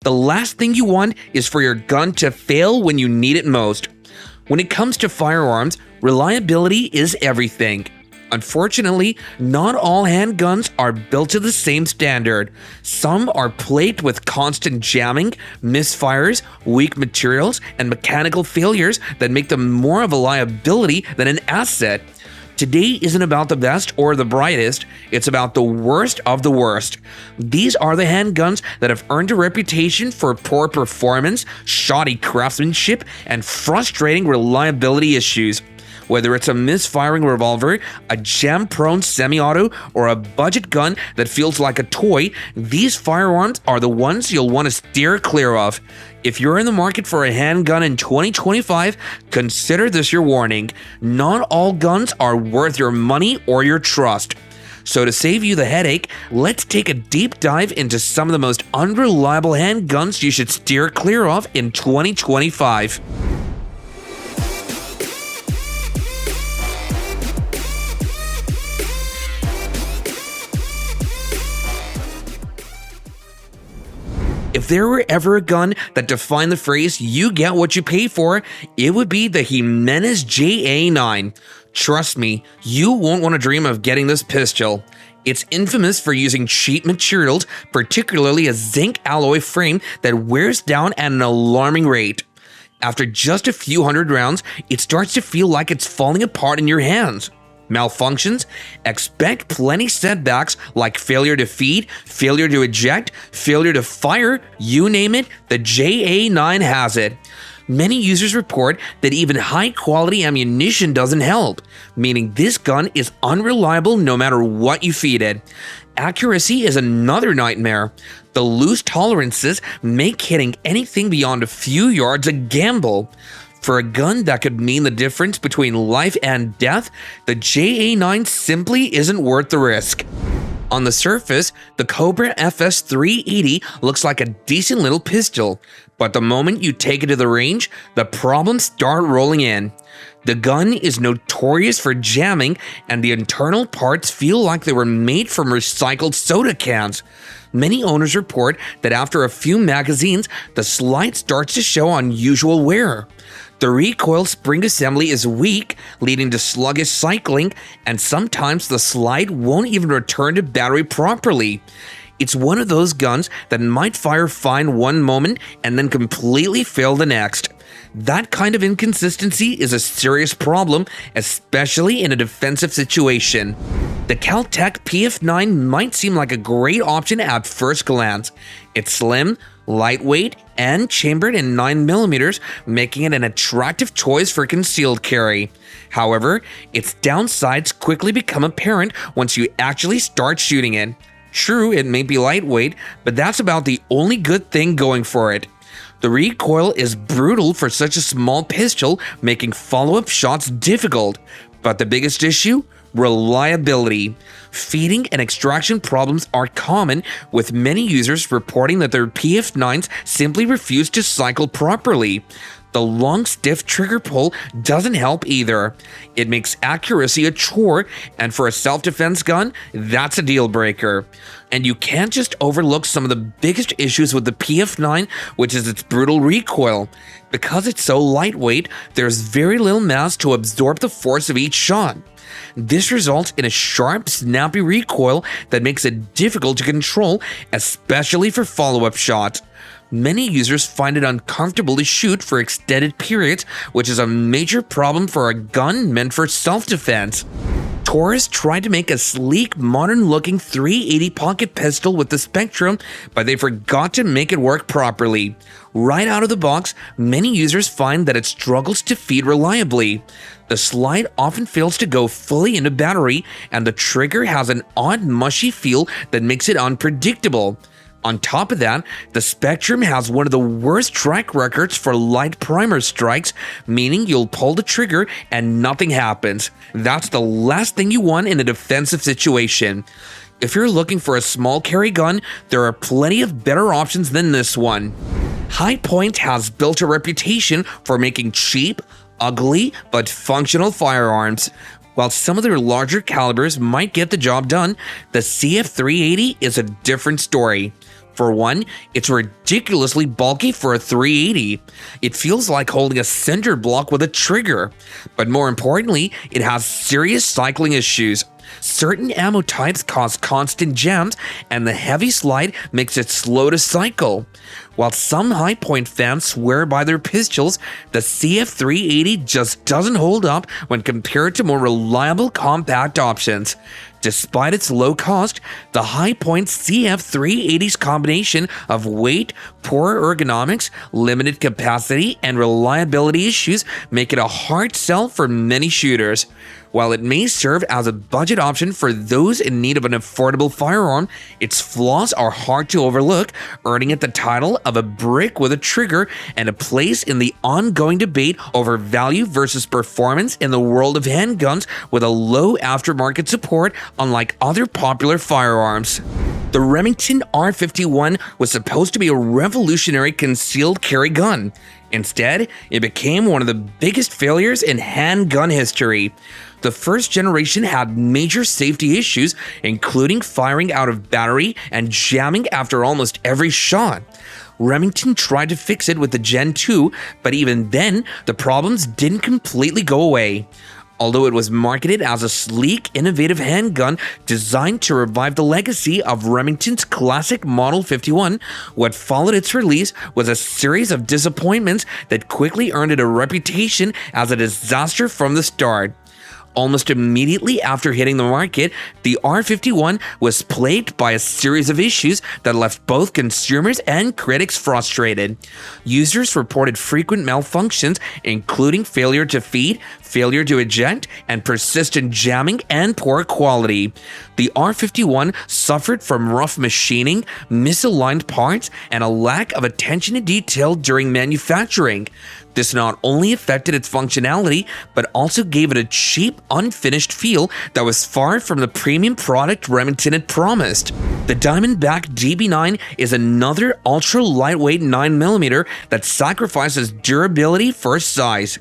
The last thing you want is for your gun to fail when you need it most. When it comes to firearms, reliability is everything. Unfortunately, not all handguns are built to the same standard. Some are plagued with constant jamming, misfires, weak materials, and mechanical failures that make them more of a liability than an asset. Today isn't about the best or the brightest, it's about the worst of the worst. These are the handguns that have earned a reputation for poor performance, shoddy craftsmanship, and frustrating reliability issues. Whether it's a misfiring revolver, a jam-prone semi-auto, or a budget gun that feels like a toy, these firearms are the ones you'll want to steer clear of. If you're in the market for a handgun in 2025, consider this your warning. Not all guns are worth your money or your trust. So to save you the headache, let's take a deep dive into some of the most unreliable handguns you should steer clear of in 2025. If there were ever a gun that defined the phrase, "you get what you pay for," it would be the Jimenez JA9. Trust me, you won't want to dream of getting this pistol. It's infamous for using cheap materials, particularly a zinc alloy frame that wears down at an alarming rate. After just a few hundred rounds, it starts to feel like it's falling apart in your hands. Malfunctions? Expect plenty setbacks like failure to feed, failure to eject, failure to fire, you name it, the JA9 has it. Many users report that even high-quality ammunition doesn't help, meaning this gun is unreliable no matter what you feed it. Accuracy is another nightmare. The loose tolerances make hitting anything beyond a few yards a gamble. For a gun that could mean the difference between life and death, the JA9 simply isn't worth the risk. On the surface, the Cobra FS 380 looks like a decent little pistol, but the moment you take it to the range, the problems start rolling in. The gun is notorious for jamming, and the internal parts feel like they were made from recycled soda cans. Many owners report that after a few magazines, the slide starts to show unusual wear. The recoil spring assembly is weak, leading to sluggish cycling, and sometimes the slide won't even return to battery properly. It's one of those guns that might fire fine one moment and then completely fail the next. That kind of inconsistency is a serious problem, especially in a defensive situation. The Kel-Tec PF9 might seem like a great option at first glance. It's slim, lightweight, and chambered in 9mm, making it an attractive choice for concealed carry. However, its downsides quickly become apparent once you actually start shooting it. True, it may be lightweight, but that's about the only good thing going for it. The recoil is brutal for such a small pistol, making follow-up shots difficult. But the biggest issue? Reliability. Feeding and extraction problems are common, with many users reporting that their PF9s simply refuse to cycle properly. The long, stiff trigger pull doesn't help either. It makes accuracy a chore, and for a self-defense gun, that's a deal breaker. And you can't just overlook some of the biggest issues with the PF9, which is its brutal recoil. Because it's so lightweight, there's very little mass to absorb the force of each shot. This results in a sharp, snappy recoil that makes it difficult to control, especially for follow-up shots. Many users find it uncomfortable to shoot for extended periods, which is a major problem for a gun meant for self-defense. Taurus tried to make a sleek, modern-looking 380 pocket pistol with the Spectrum, but they forgot to make it work properly. Right out of the box, many users find that it struggles to feed reliably. The slide often fails to go fully into battery, and the trigger has an odd, mushy feel that makes it unpredictable. On top of that, the Spectrum has one of the worst track records for light primer strikes, meaning you'll pull the trigger and nothing happens. That's the last thing you want in a defensive situation. If you're looking for a small carry gun, there are plenty of better options than this one. High Point has built a reputation for making cheap, ugly, but functional firearms. While some of their larger calibers might get the job done, the CF380 is a different story. For one, it's ridiculously bulky for a .380. It feels like holding a cinder block with a trigger. But more importantly, it has serious cycling issues. Certain ammo types cause constant jams, and the heavy slide makes it slow to cycle. While some high-point fans swear by their pistols, the CF380 just doesn't hold up when compared to more reliable compact options. Despite its low cost, the high-point CF380's combination of weight, poor ergonomics, limited capacity, and reliability issues make it a hard sell for many shooters. While it may serve as a budget option for those in need of an affordable firearm, its flaws are hard to overlook, earning it the title of a brick with a trigger and a place in the ongoing debate over value versus performance in the world of handguns with a low aftermarket support, unlike other popular firearms. The Remington R51 was supposed to be a revolutionary concealed carry gun. Instead, it became one of the biggest failures in handgun history. The first generation had major safety issues, including firing out of battery and jamming after almost every shot. Remington tried to fix it with the Gen 2, but even then, the problems didn't completely go away. Although it was marketed as a sleek, innovative handgun designed to revive the legacy of Remington's classic Model 51, what followed its release was a series of disappointments that quickly earned it a reputation as a disaster from the start. Almost immediately after hitting the market, the R51 was plagued by a series of issues that left both consumers and critics frustrated. Users reported frequent malfunctions, including failure to feed, failure to eject, and persistent jamming and poor quality. The R51 suffered from rough machining, misaligned parts, and a lack of attention to detail during manufacturing. This not only affected its functionality, but also gave it a cheap, unfinished feel that was far from the premium product Remington had promised. The Diamondback DB9 is another ultra-lightweight 9mm that sacrifices durability for size.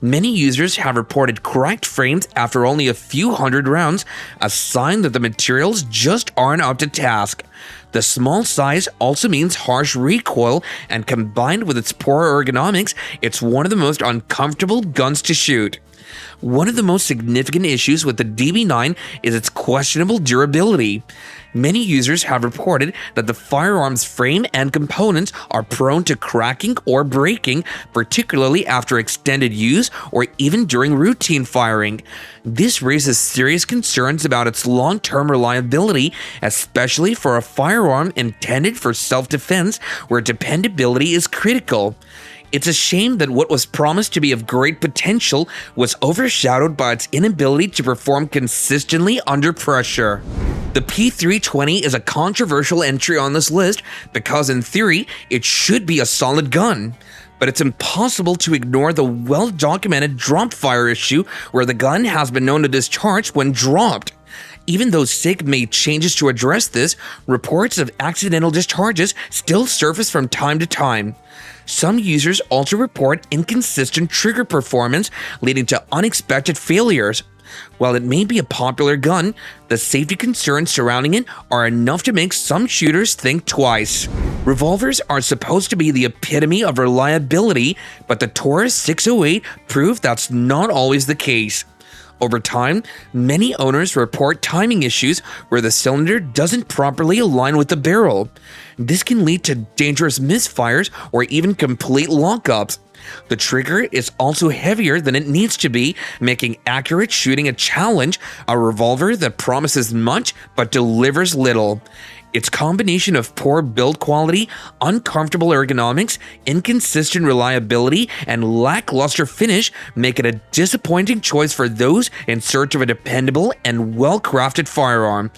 Many users have reported cracked frames after only a few hundred rounds, a sign that the materials just aren't up to task. The small size also means harsh recoil, and combined with its poor ergonomics, it's one of the most uncomfortable guns to shoot. One of the most significant issues with the DB9 is its questionable durability. Many users have reported that the firearm's frame and components are prone to cracking or breaking, particularly after extended use or even during routine firing. This raises serious concerns about its long-term reliability, especially for a firearm intended for self-defense where dependability is critical. It's a shame that what was promised to be of great potential was overshadowed by its inability to perform consistently under pressure. The P320 is a controversial entry on this list because in theory, it should be a solid gun. But it's impossible to ignore the well-documented drop fire issue where the gun has been known to discharge when dropped. Even though SIG made changes to address this, reports of accidental discharges still surface from time to time. Some users also report inconsistent trigger performance, leading to unexpected failures. While it may be a popular gun, the safety concerns surrounding it are enough to make some shooters think twice. Revolvers are supposed to be the epitome of reliability, but the Taurus 608 proved that's not always the case. Over time, many owners report timing issues where the cylinder doesn't properly align with the barrel. This can lead to dangerous misfires or even complete lockups. The trigger is also heavier than it needs to be, making accurate shooting a challenge, a revolver that promises much but delivers little. Its combination of poor build quality, uncomfortable ergonomics, inconsistent reliability, and lackluster finish make it a disappointing choice for those in search of a dependable and well-crafted firearm.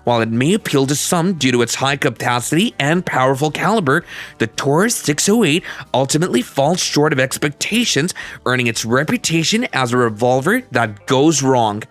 While it may appeal to some due to its high capacity and powerful caliber, the Taurus 608 ultimately falls short of expectations, earning its reputation as a revolver that goes wrong.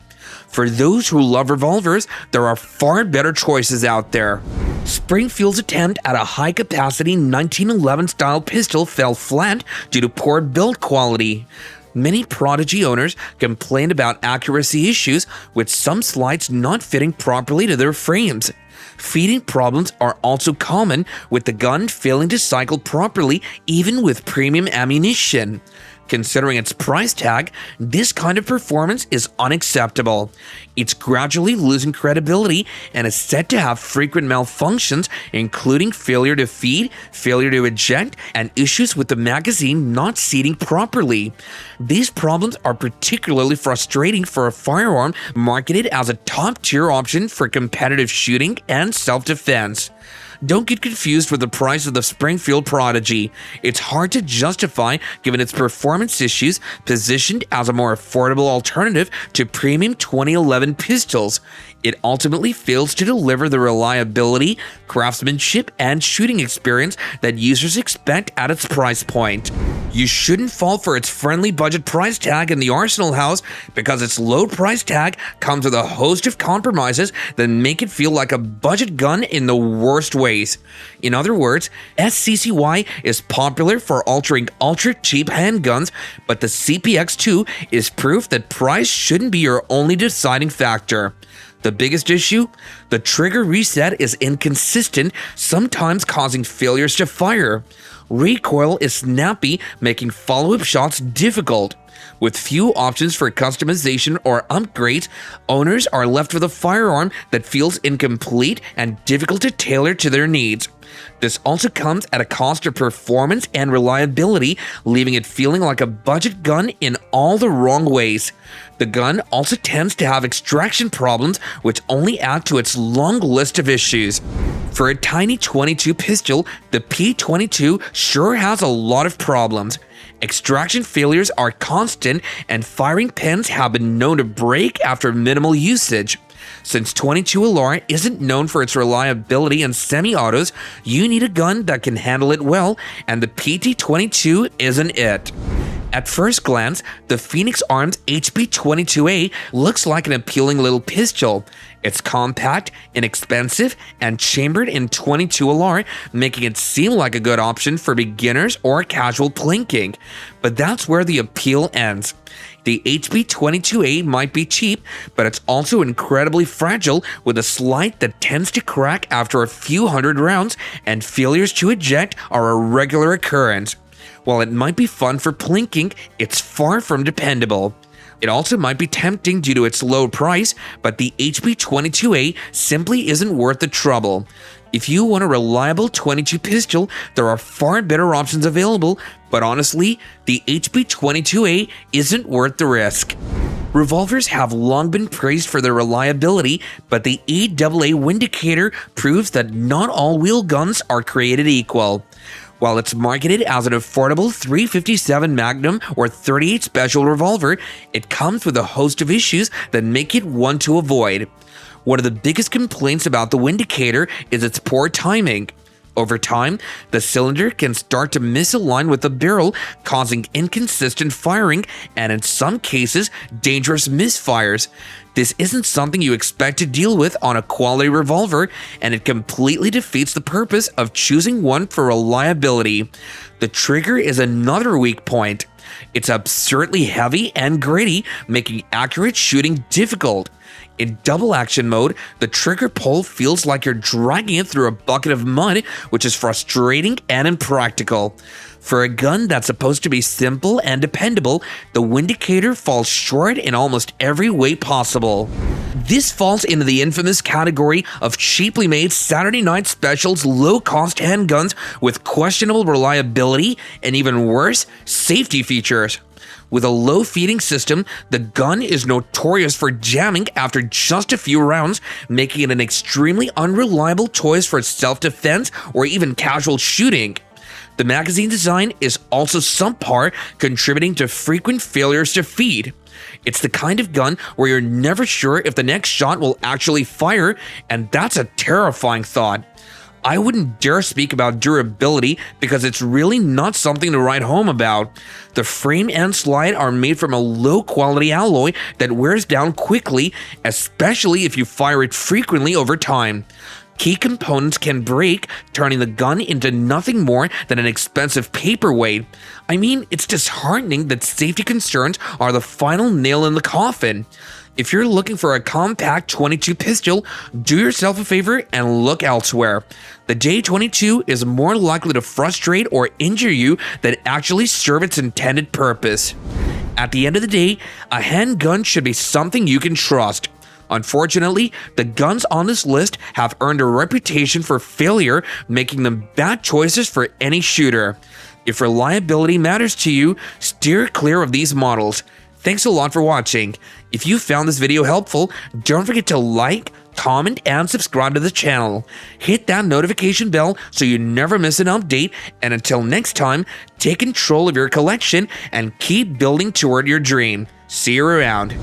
For those who love revolvers, there are far better choices out there. Springfield's attempt at a high-capacity 1911-style pistol fell flat due to poor build quality. Many Prodigy owners complained about accuracy issues, with some slides not fitting properly to their frames. Feeding problems are also common, with the gun failing to cycle properly even with premium ammunition. Considering its price tag, this kind of performance is unacceptable. It's gradually losing credibility and is said to have frequent malfunctions, including failure to feed, failure to eject, and issues with the magazine not seating properly. These problems are particularly frustrating for a firearm marketed as a top-tier option for competitive shooting and self-defense. Don't get confused with the price of the Springfield Prodigy. It's hard to justify given its performance issues, positioned as a more affordable alternative to premium 2011 pistols. It ultimately fails to deliver the reliability, craftsmanship, and shooting experience that users expect at its price point. You shouldn't fall for its friendly budget price tag in the Arsenal house, because its low price tag comes with a host of compromises that make it feel like a budget gun in the worst ways. In other words, SCCY is popular for altering ultra-cheap handguns, but the CPX2 is proof that price shouldn't be your only deciding factor. The biggest issue? The trigger reset is inconsistent, sometimes causing failures to fire. Recoil is snappy, making follow-up shots difficult. With few options for customization or upgrades, owners are left with a firearm that feels incomplete and difficult to tailor to their needs. This also comes at a cost of performance and reliability, leaving it feeling like a budget gun in all the wrong ways. The gun also tends to have extraction problems, which only add to its long list of issues. For a tiny .22 pistol, the P-22 sure has a lot of problems. Extraction failures are constant, and firing pins have been known to break after minimal usage. Since .22 Alar isn't known for its reliability in semi-autos, you need a gun that can handle it well, and the PT-22 isn't it. At first glance, the Phoenix Arms HP-22A looks like an appealing little pistol. It's compact, inexpensive, and chambered in .22 Alar, making it seem like a good option for beginners or casual plinking. But that's where the appeal ends. The HP-22A might be cheap, but it's also incredibly fragile, with a slide that tends to crack after a few hundred rounds, and failures to eject are a regular occurrence. While it might be fun for plinking, it's far from dependable. It also might be tempting due to its low price, but the HP-22A simply isn't worth the trouble. If you want a reliable .22 pistol, there are far better options available, but honestly, the HP-22A isn't worth the risk. Revolvers have long been praised for their reliability, but the EAA Windicator proves that not all wheel guns are created equal. While it's marketed as an affordable .357 Magnum or .38 Special revolver, it comes with a host of issues that make it one to avoid. One of the biggest complaints about the Windicator is its poor timing. Over time, the cylinder can start to misalign with the barrel, causing inconsistent firing and, in some cases, dangerous misfires. This isn't something you expect to deal with on a quality revolver, and it completely defeats the purpose of choosing one for reliability. The trigger is another weak point. It's absurdly heavy and gritty, making accurate shooting difficult. In double action mode, the trigger pull feels like you're dragging it through a bucket of mud, which is frustrating and impractical. For a gun that's supposed to be simple and dependable, the Windicator falls short in almost every way possible. This falls into the infamous category of cheaply made Saturday night specials low-cost handguns with questionable reliability and, even worse, safety features. With a low feeding system, the gun is notorious for jamming after just a few rounds, making it an extremely unreliable choice for self-defense or even casual shooting. The magazine design is also subpar, contributing to frequent failures to feed. It's the kind of gun where you're never sure if the next shot will actually fire, and that's a terrifying thought. I wouldn't dare speak about durability because it's really not something to write home about. The frame and slide are made from a low-quality alloy that wears down quickly, especially if you fire it frequently over time. Key components can break, turning the gun into nothing more than an expensive paperweight. I mean, it's disheartening that safety concerns are the final nail in the coffin. If you're looking for a compact 22 pistol, do yourself a favor and look elsewhere. The J-22 is more likely to frustrate or injure you than actually serve its intended purpose. At the end of the day, a handgun should be something you can trust. Unfortunately, the guns on this list have earned a reputation for failure, making them bad choices for any shooter. If reliability matters to you, steer clear of these models. Thanks a lot for watching. If you found this video helpful, don't forget to like, comment, and subscribe to the channel. Hit that notification bell so you never miss an update, and until next time, take control of your collection and keep building toward your dream. See you around.